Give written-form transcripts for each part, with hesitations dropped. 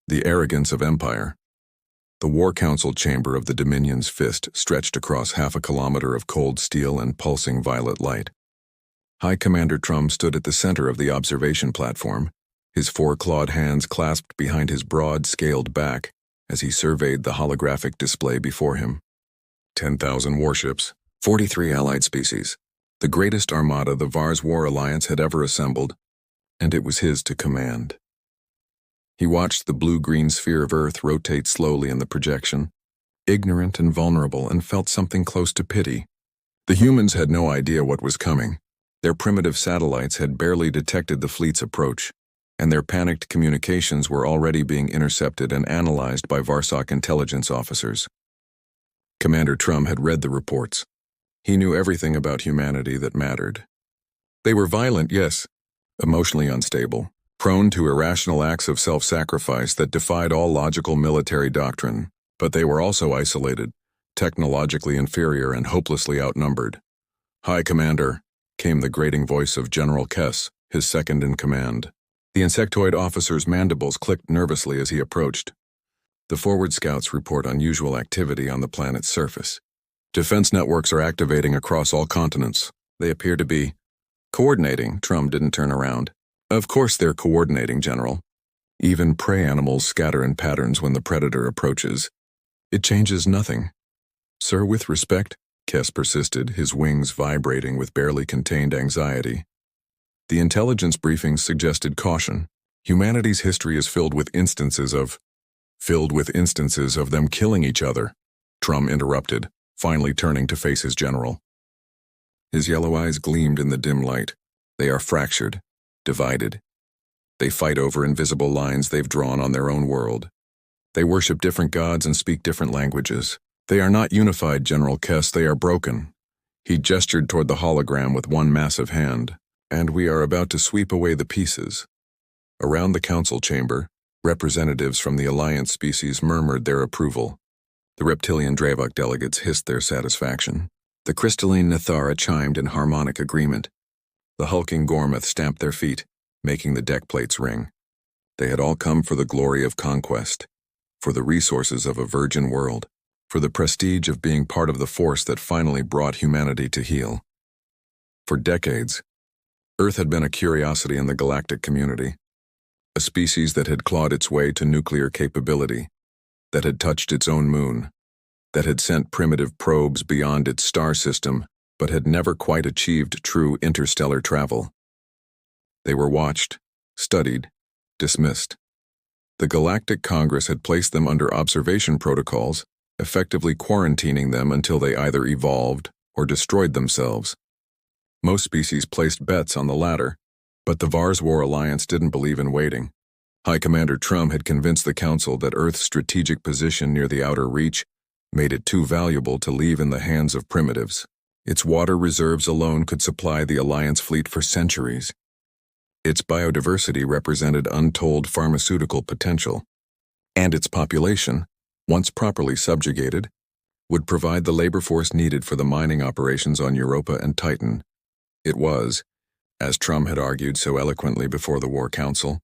The arrogance of empire. The War Council chamber of the Dominion's fist stretched across half a kilometer of cold steel and pulsing violet light. High Commander Trum stood at the center of the observation platform, his four-clawed hands clasped behind his broad, scaled back as he surveyed the holographic display before him. 10,000 warships, 43 allied species, the greatest armada the Vars War Alliance had ever assembled, and it was his to command. He watched the blue-green sphere of Earth rotate slowly in the projection, ignorant and vulnerable, and felt something close to pity. The humans had no idea what was coming. Their primitive satellites had barely detected the fleet's approach, and their panicked communications were already being intercepted and analyzed by Varsok intelligence officers. Commander Trum had read the reports. He knew everything about humanity that mattered. They were violent, yes, emotionally unstable, prone to irrational acts of self-sacrifice that defied all logical military doctrine, but they were also isolated, technologically inferior, and hopelessly outnumbered. "High Commander," came the grating voice of General Kess, his second-in-command. The insectoid officer's mandibles clicked nervously as he approached. "The forward scouts report unusual activity on the planet's surface. Defense networks are activating across all continents. They appear to be coordinating." Trum didn't turn around. "Of course they're coordinating, General. Even prey animals scatter in patterns when the predator approaches. It changes nothing." "Sir, with respect," Kess persisted, his wings vibrating with barely contained anxiety. The intelligence briefings suggested caution. Humanity's history is filled with instances of them killing each other. Trum interrupted, finally turning to face his general. His yellow eyes gleamed in the dim light. "They are fractured, divided. They fight over invisible lines they've drawn on their own world. They worship different gods and speak different languages. They are not unified, General Kess, they are broken." He gestured toward the hologram with one massive hand. "And we are about to sweep away the pieces." Around the council chamber, representatives from the Alliance species murmured their approval. The reptilian Dravok delegates hissed their satisfaction. The crystalline Nathara chimed in harmonic agreement. The hulking Gormith stamped their feet, making the deck plates ring. They had all come for the glory of conquest, for the resources of a virgin world, for the prestige of being part of the force that finally brought humanity to heel. For decades, Earth had been a curiosity in the galactic community, a species that had clawed its way to nuclear capability, that had touched its own moon, that had sent primitive probes beyond its star system, but had never quite achieved true interstellar travel. They were watched, studied, dismissed. The Galactic Congress had placed them under observation protocols, effectively quarantining them until they either evolved or destroyed themselves. Most species placed bets on the latter, but the Vars War Alliance didn't believe in waiting. High Commander Trum had convinced the Council that Earth's strategic position near the outer reach made it too valuable to leave in the hands of primitives. Its water reserves alone could supply the Alliance fleet for centuries. Its biodiversity represented untold pharmaceutical potential, and its population, once properly subjugated, would provide the labor force needed for the mining operations on Europa and Titan. It was, as Trum had argued so eloquently before the War Council,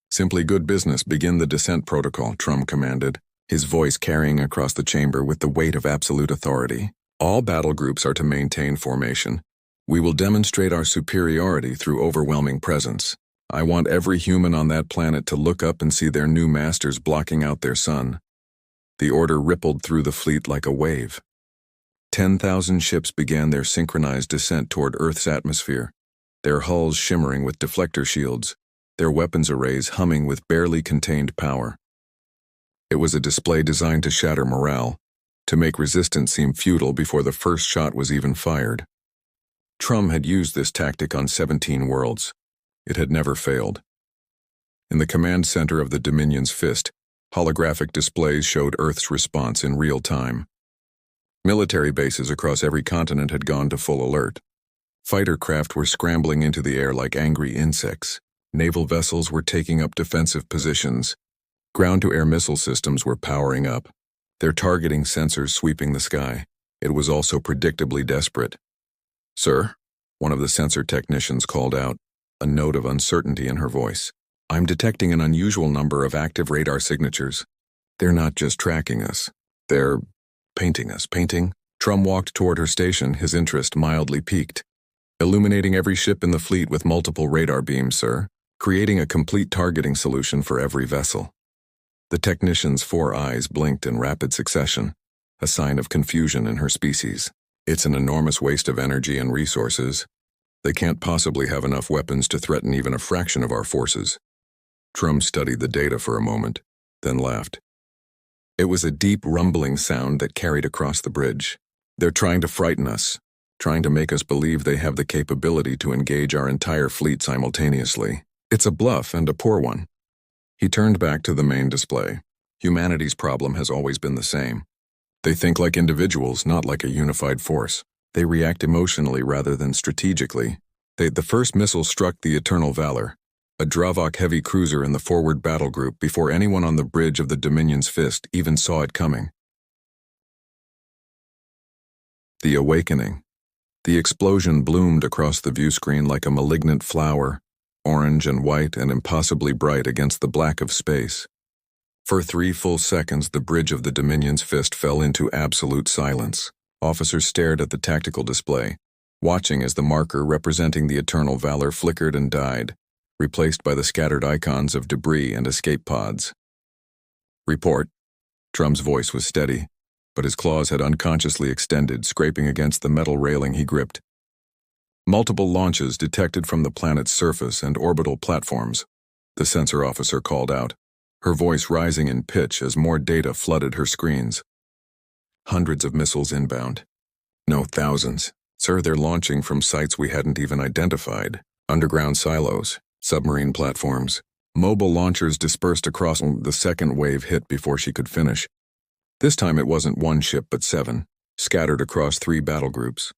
simply good business. "Begin the descent protocol," Trum commanded, his voice carrying across the chamber with the weight of absolute authority. "All battle groups are to maintain formation. We will demonstrate our superiority through overwhelming presence. I want every human on that planet to look up and see their new masters blocking out their sun." The order rippled through the fleet like a wave. 10,000 ships began their synchronized descent toward Earth's atmosphere, their hulls shimmering with deflector shields, their weapons arrays humming with barely contained power. It was a display designed to shatter morale, to make resistance seem futile before the first shot was even fired. Trum had used this tactic on 17 worlds. It had never failed. In the command center of the Dominion's fist, holographic displays showed Earth's response in real time. Military bases across every continent had gone to full alert. Fighter craft were scrambling into the air like angry insects. Naval vessels were taking up defensive positions. Ground-to-air missile systems were powering up, their targeting sensors sweeping the sky. It was also predictably desperate. "Sir," one of the sensor technicians called out, a note of uncertainty in her voice. I'm detecting an unusual number of active radar signatures. They're not just tracking us. They're painting us. Painting? Trum walked toward her station, his interest mildly piqued. Illuminating every ship in the fleet with multiple radar beams, sir. Creating a complete targeting solution for every vessel. The technician's 4 eyes blinked in rapid succession, a sign of confusion in her species. It's an enormous waste of energy and resources. They can't possibly have enough weapons to threaten even a fraction of our forces. Trum studied the data for a moment, then laughed. It was a deep rumbling sound that carried across the bridge. They're trying to frighten us, trying to make us believe they have the capability to engage our entire fleet simultaneously. It's a bluff, and a poor one. He turned back to the main display. Humanity's problem has always been the same. They think like individuals, not like a unified force. They react emotionally rather than strategically. The first missile struck the Eternal Valor, a Dravok heavy cruiser in the forward battle group, before anyone on the bridge of the Dominion's Fist even saw it coming. The awakening. The explosion bloomed across the view screen like a malignant flower, orange and white and impossibly bright against the black of space. For 3 full seconds, the bridge of the Dominion's Fist fell into absolute silence. Officers stared at the tactical display, watching as the marker representing the Eternal Valor flickered and died, replaced by the scattered icons of debris and escape pods. Report. Trum's voice was steady, but his claws had unconsciously extended, scraping against the metal railing he gripped. Multiple launches detected from the planet's surface and orbital platforms, the sensor officer called out, her voice rising in pitch as more data flooded her screens. Hundreds of missiles inbound. No, thousands. Sir, they're launching from sites we hadn't even identified. Underground silos, submarine platforms, mobile launchers dispersed across. The second wave hit before she could finish. This time it wasn't 1 ship but 7, scattered across 3 battle groups.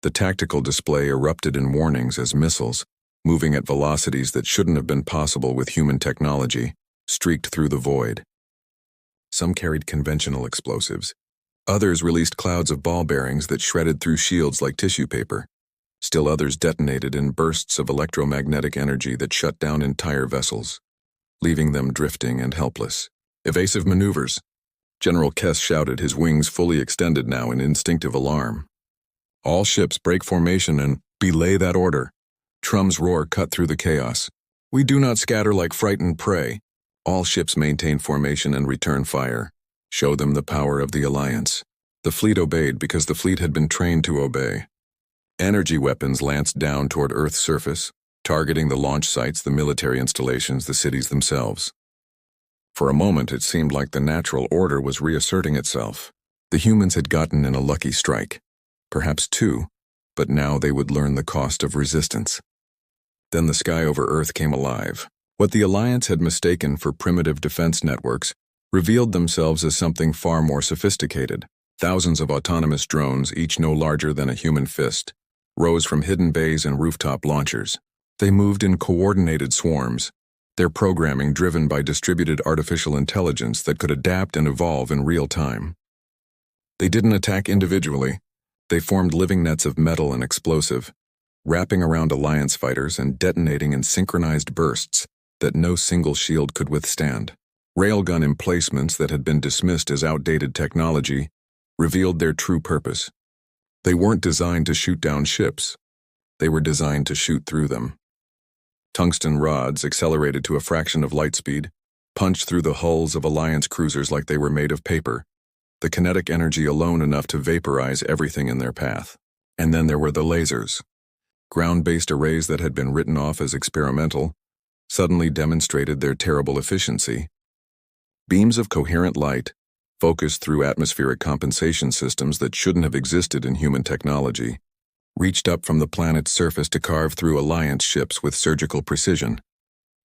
The tactical display erupted in warnings as missiles, moving at velocities that shouldn't have been possible with human technology, streaked through the void. Some carried conventional explosives. Others released clouds of ball bearings that shredded through shields like tissue paper. Still others detonated in bursts of electromagnetic energy that shut down entire vessels, leaving them drifting and helpless. Evasive maneuvers. General Kess shouted, his wings fully extended now in instinctive alarm. All ships break formation and belay that order. Trum's roar cut through the chaos. We do not scatter like frightened prey. All ships maintain formation and return fire. Show them the power of the Alliance. The fleet obeyed because the fleet had been trained to obey. Energy weapons lanced down toward Earth's surface, targeting the launch sites, the military installations, the cities themselves. For a moment, it seemed like the natural order was reasserting itself. The humans had gotten in a lucky strike. Perhaps 2, but now they would learn the cost of resistance. Then the sky over Earth came alive. What the Alliance had mistaken for primitive defense networks revealed themselves as something far more sophisticated. Thousands of autonomous drones, each no larger than a human fist, rose from hidden bays and rooftop launchers. They moved in coordinated swarms, their programming driven by distributed artificial intelligence that could adapt and evolve in real time. They didn't attack individually. They formed living nets of metal and explosive, wrapping around Alliance fighters and detonating in synchronized bursts that no single shield could withstand. Railgun emplacements that had been dismissed as outdated technology revealed their true purpose. They weren't designed to shoot down ships. They were designed to shoot through them. Tungsten rods, accelerated to a fraction of light speed, punched through the hulls of Alliance cruisers like they were made of paper, the kinetic energy alone enough to vaporize everything in their path. And then there were the lasers. Ground-based arrays that had been written off as experimental suddenly demonstrated their terrible efficiency. Beams of coherent light, focused through atmospheric compensation systems that shouldn't have existed in human technology, reached up from the planet's surface to carve through Alliance ships with surgical precision.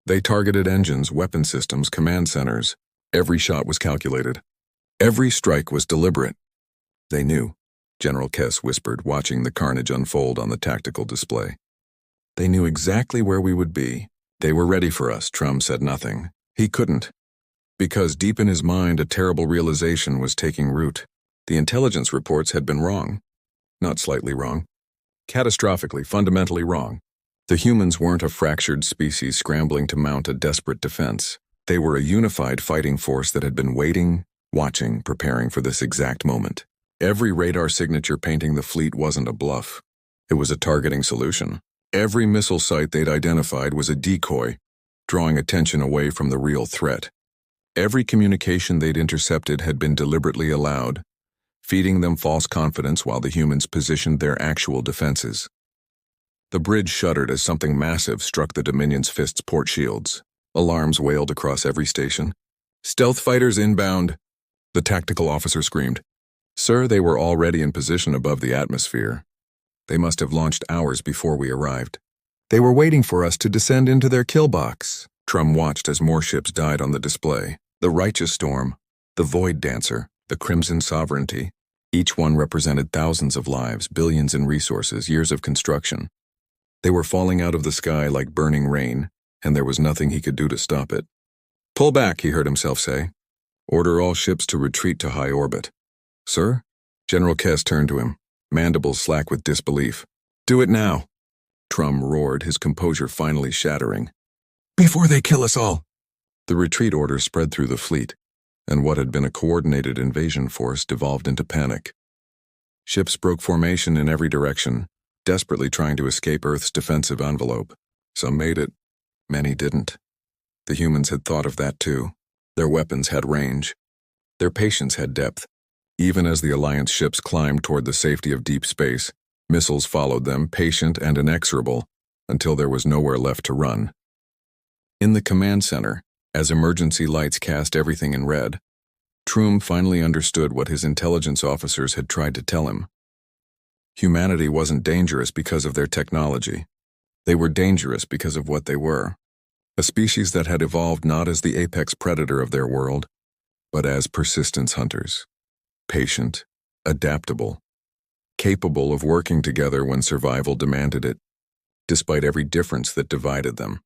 They targeted engines, weapon systems, command centers. Every shot was calculated. Every strike was deliberate. They knew, General Kess whispered, watching the carnage unfold on the tactical display. They knew exactly where we would be. They were ready for us. Trum said nothing. He couldn't. Because deep in his mind, a terrible realization was taking root. The intelligence reports had been wrong. Not slightly wrong. Catastrophically, fundamentally wrong. The humans weren't a fractured species scrambling to mount a desperate defense. They were a unified fighting force that had been waiting, watching, preparing for this exact moment. Every radar signature painting the fleet wasn't a bluff. It was a targeting solution. Every missile site they'd identified was a decoy, drawing attention away from the real threat. Every communication they'd intercepted had been deliberately allowed, feeding them false confidence while the humans positioned their actual defenses. The bridge shuddered as something massive struck the Dominion's fist's port shields. Alarms wailed across every station. "Stealth fighters inbound!" The tactical officer screamed. "Sir, they were already in position above the atmosphere. They must have launched hours before we arrived. They were waiting for us to descend into their kill box." Trum watched as more ships died on the display. The Righteous Storm, the Void Dancer, the Crimson Sovereignty. Each one represented thousands of lives, billions in resources, years of construction. They were falling out of the sky like burning rain, and there was nothing he could do to stop it. "Pull back," he heard himself say. "Order all ships to retreat to high orbit." "Sir?" General Kess turned to him, mandibles slack with disbelief. "Do it now." Trum roared, his composure finally shattering. "Before they kill us all." The retreat order spread through the fleet, and what had been a coordinated invasion force devolved into panic. Ships broke formation in every direction, desperately trying to escape Earth's defensive envelope. Some made it, many didn't. The humans had thought of that too. Their weapons had range. Their patience had depth. Even as the Alliance ships climbed toward the safety of deep space, missiles followed them, patient and inexorable, until there was nowhere left to run. In the command center, as emergency lights cast everything in red, Trum finally understood what his intelligence officers had tried to tell him. Humanity wasn't dangerous because of their technology. They were dangerous because of what they were. A species that had evolved not as the apex predator of their world, but as persistence hunters. Patient, adaptable, capable of working together when survival demanded it, despite every difference that divided them.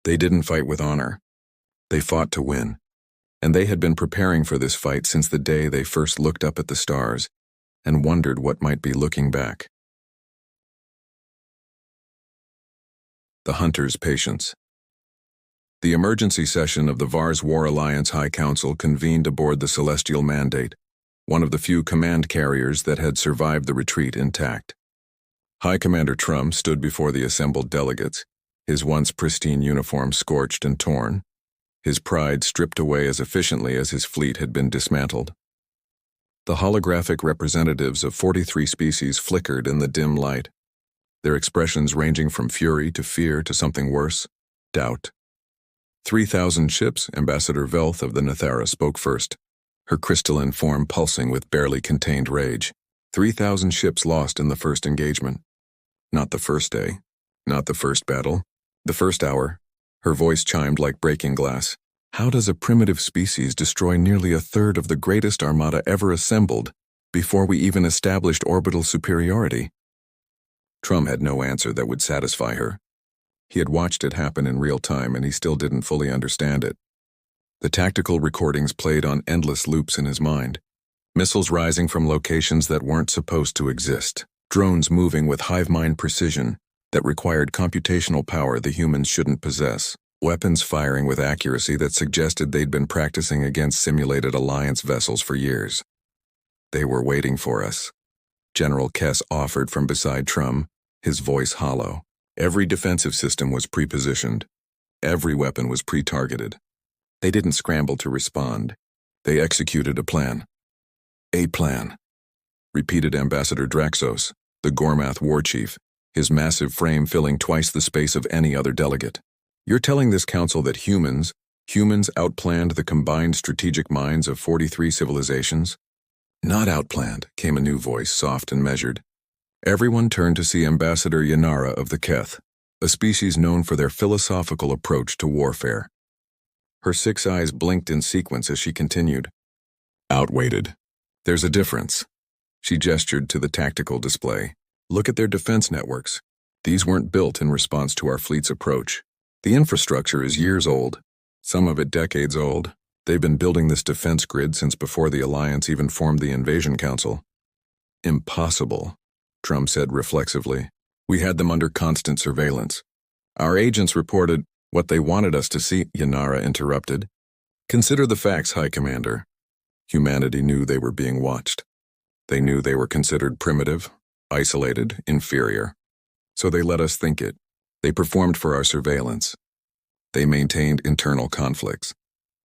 They didn't fight with honor. They fought to win, and they had been preparing for this fight since the day they first looked up at the stars and wondered what might be looking back. The Hunter's Patience. The emergency session of the Vars War Alliance High Council convened aboard the Celestial Mandate, one of the few command carriers that had survived the retreat intact. High Commander Trum stood before the assembled delegates, his once pristine uniform scorched and torn, his pride stripped away as efficiently as his fleet had been dismantled. The holographic representatives of 43 species flickered in the dim light, their expressions ranging from fury to fear to something worse, doubt. 3,000 ships, Ambassador Velth of the Nethara spoke first, her crystalline form pulsing with barely contained rage. 3,000 ships lost in the first engagement. Not the first day, not the first battle, the first hour. Her voice chimed like breaking glass. How does a primitive species destroy nearly a third of the greatest armada ever assembled before we even established orbital superiority? Trum had no answer that would satisfy her. He had watched it happen in real time and he still didn't fully understand it. The tactical recordings played on endless loops in his mind. Missiles rising from locations that weren't supposed to exist. Drones moving with hive mind precision that required computational power the humans shouldn't possess. Weapons firing with accuracy that suggested they'd been practicing against simulated Alliance vessels for years. They were waiting for us. General Kess offered from beside Trum, his voice hollow. Every defensive system was pre-positioned. Every weapon was pre-targeted. They didn't scramble to respond. They executed a plan. A plan, repeated Ambassador Draxos, the Gormath war chief, his massive frame filling twice the space of any other delegate. You're telling this council that humans outplanned the combined strategic minds of 43 civilizations? Not outplanned, came a new voice, soft and measured. Everyone turned to see Ambassador Yanara of the Keth, a species known for their philosophical approach to warfare. Her 6 eyes blinked in sequence as she continued. Outweighted. There's a difference. She gestured to the tactical display. Look at their defense networks. These weren't built in response to our fleet's approach. The infrastructure is years old, some of it decades old. They've been building this defense grid since before the Alliance even formed the Invasion Council. Impossible, Trum said reflexively. We had them under constant surveillance. Our agents reported what they wanted us to see, Yanara interrupted. Consider the facts, High Commander. Humanity knew they were being watched. They knew they were considered primitive, isolated, inferior. So they let us think it. They performed for our surveillance. They maintained internal conflicts.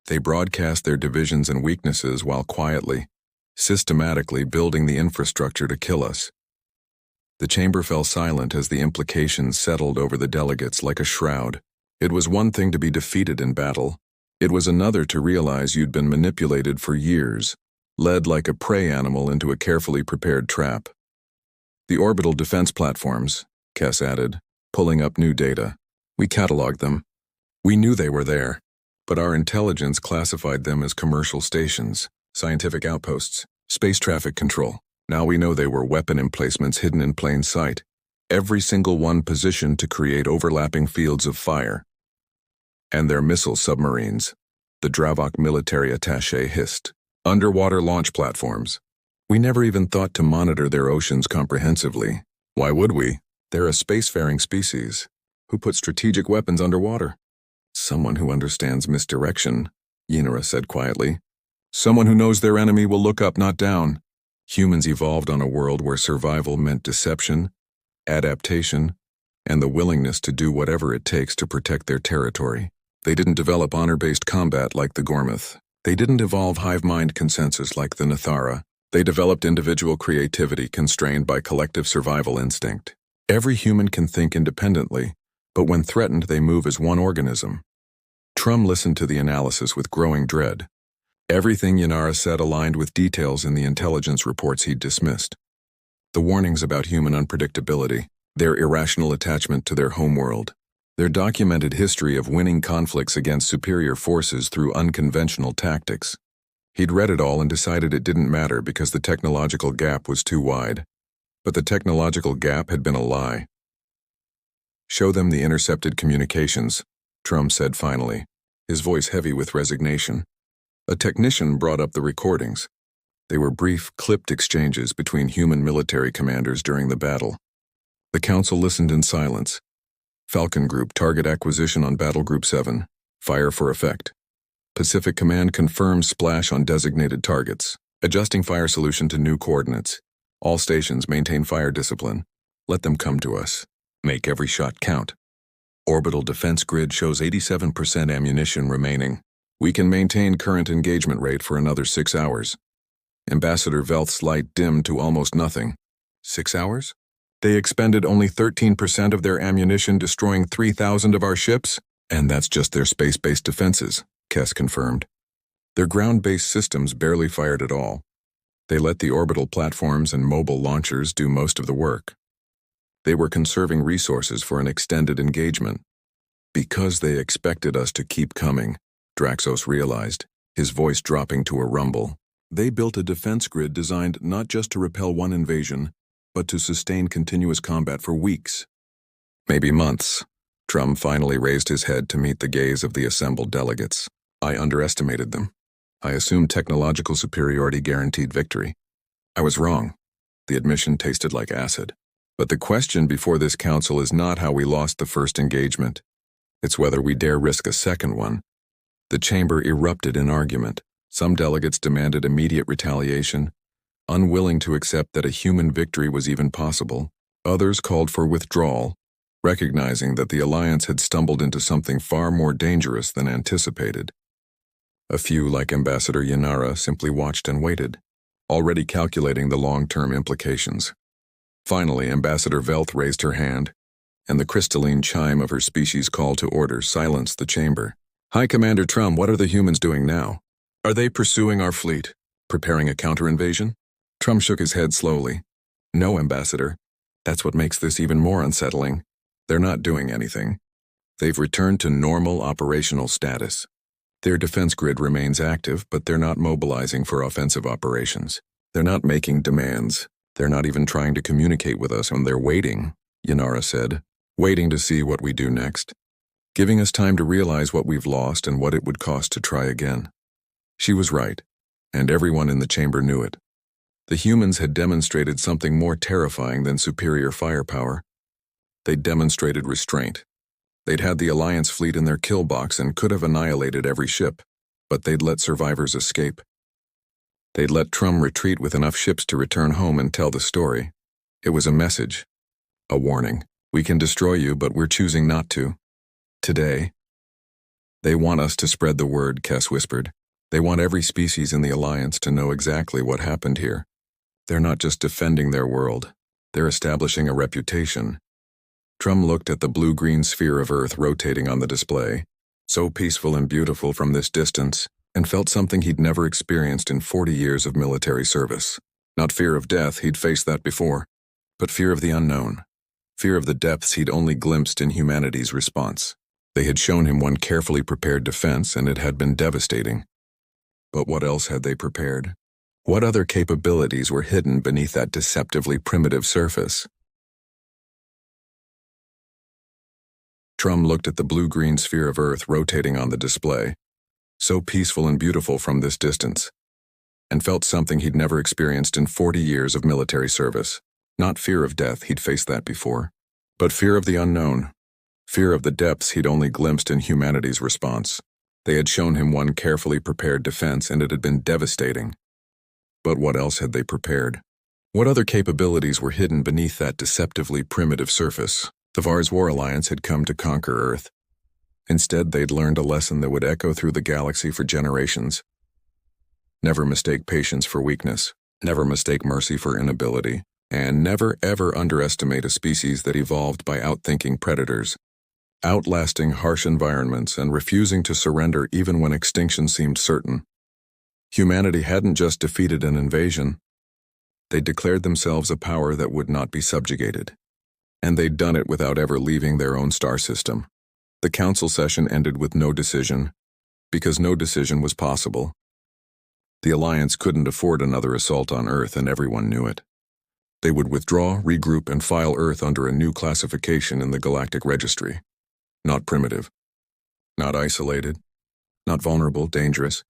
They broadcast their divisions and weaknesses while quietly, systematically building the infrastructure to kill us. The chamber fell silent as the implications settled over the delegates like a shroud. It was one thing to be defeated in battle. It was another to realize you'd been manipulated for years, led like a prey animal into a carefully prepared trap. The orbital defense platforms, Kess added, pulling up new data. We cataloged them. We knew they were there, but our intelligence classified them as commercial stations, scientific outposts, space traffic control. Now we know they were weapon emplacements hidden in plain sight, every single one positioned to create overlapping fields of fire. And their missile submarines, the Dravok military attaché hissed. Underwater launch platforms. We never even thought to monitor their oceans comprehensively. Why would we? They're a spacefaring species. Who put strategic weapons underwater? Someone who understands misdirection, Yanara said quietly. Someone who knows their enemy will look up, not down. Humans evolved on a world where survival meant deception, adaptation, and the willingness to do whatever it takes to protect their territory. They didn't develop honor-based combat like the Gormith. They didn't evolve hive-mind consensus like the Nathara. They developed individual creativity constrained by collective survival instinct. Every human can think independently, but when threatened they move as one organism. Trum listened to the analysis with growing dread. Everything Yanara said aligned with details in the intelligence reports he'd dismissed. The warnings about human unpredictability, their irrational attachment to their homeworld, their documented history of winning conflicts against superior forces through unconventional tactics. He'd read it all and decided it didn't matter because the technological gap was too wide. But the technological gap had been a lie. Show them the intercepted communications, Trum said finally, his voice heavy with resignation. A technician brought up the recordings. They were brief, clipped exchanges between human military commanders during the battle. The council listened in silence. Falcon Group target acquisition on Battle Group 7. Fire for effect. Pacific Command confirms splash on designated targets. Adjusting fire solution to new coordinates. All stations maintain fire discipline. Let them come to us. Make every shot count. Orbital defense grid shows 87% ammunition remaining. We can maintain current engagement rate for another 6 hours. Ambassador Velth's light dimmed to almost nothing. 6 hours? They expended only 13% of their ammunition, destroying 3,000 of our ships? And that's just their space-based defenses, Kess confirmed. Their ground-based systems barely fired at all. They let the orbital platforms and mobile launchers do most of the work. They were conserving resources for an extended engagement. Because they expected us to keep coming, Draxos realized, his voice dropping to a rumble. They built a defense grid designed not just to repel one invasion, but to sustain continuous combat for weeks. Maybe months. Trum finally raised his head to meet the gaze of the assembled delegates. I underestimated them. I assumed technological superiority guaranteed victory. I was wrong. The admission tasted like acid. But the question before this council is not how we lost the first engagement. It's whether we dare risk a second one. The chamber erupted in argument. Some delegates demanded immediate retaliation, unwilling to accept that a human victory was even possible. Others called for withdrawal, recognizing that the alliance had stumbled into something far more dangerous than anticipated. A few, like Ambassador Yanara, simply watched and waited, already calculating the long-term implications. Finally, Ambassador Velth raised her hand, and the crystalline chime of her species' call to order silenced the chamber. High Commander Trum, what are the humans doing now? Are they pursuing our fleet, preparing a counter-invasion? Trum shook his head slowly. No, Ambassador. That's what makes this even more unsettling. They're not doing anything. They've returned to normal operational status. Their defense grid remains active, but they're not mobilizing for offensive operations. They're not making demands. They're not even trying to communicate with us, and they're waiting, Yanara said, waiting to see what we do next, giving us time to realize what we've lost and what it would cost to try again. She was right, and everyone in the chamber knew it. The humans had demonstrated something more terrifying than superior firepower. They demonstrated restraint. They'd had the Alliance fleet in their kill box and could have annihilated every ship, but they'd let survivors escape. They'd let Trum retreat with enough ships to return home and tell the story. It was a message, a warning. We can destroy you, but we're choosing not to. Today. They want us to spread the word, Kess whispered. They want every species in the Alliance to know exactly what happened here. They're not just defending their world. They're establishing a reputation. Trum looked at the blue-green sphere of Earth rotating on the display, so peaceful and beautiful from this distance, and felt something he'd never experienced in 40 years of military service. Not fear of death, he'd faced that before, but fear of the unknown. Fear of the depths he'd only glimpsed in humanity's response. They had shown him one carefully prepared defense, and it had been devastating. But what else had they prepared? What other capabilities were hidden beneath that deceptively primitive surface? Trum looked at the blue-green sphere of Earth rotating on the display, so peaceful and beautiful from this distance, and felt something he'd never experienced in 40 years of military service. Not fear of death, he'd faced that before, but fear of the unknown. Fear of the depths he'd only glimpsed in humanity's response. They had shown him one carefully prepared defense, and it had been devastating. But what else had they prepared? What other capabilities were hidden beneath that deceptively primitive surface? The Vars War Alliance had come to conquer Earth. Instead, they'd learned a lesson that would echo through the galaxy for generations. Never mistake patience for weakness, never mistake mercy for inability, and never ever underestimate a species that evolved by outthinking predators, outlasting harsh environments and refusing to surrender even when extinction seemed certain. Humanity hadn't just defeated an invasion. They declared themselves a power that would not be subjugated. And they'd done it without ever leaving their own star system. The council session ended with no decision, because no decision was possible. The Alliance couldn't afford another assault on Earth, and everyone knew it. They would withdraw, regroup, and file Earth under a new classification in the Galactic Registry. Not primitive. Not isolated. Not vulnerable, dangerous.